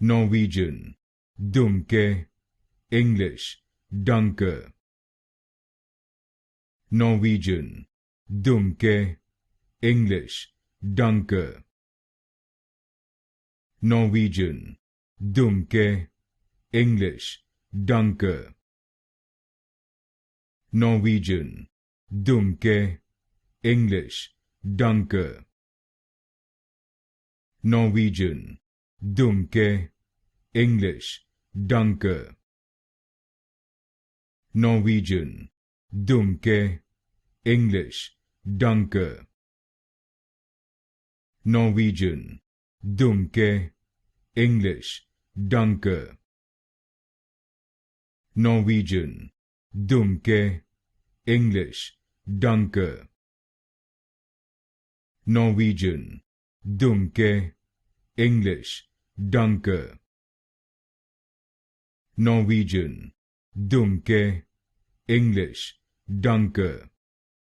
Norwegian, dumke, English, danke. Norwegian, dumke, English, danke. Norwegian, dumke, English, danke. Norwegian, dumke, English, danke. Norwegian, dumke, English, danke. Norwegian, dumke, English, danke. Norwegian, dumke, English, danke. Norwegian, dumke, English, danke. Norwegian, dumke, English, danke. Norwegian, dumke, English, danke.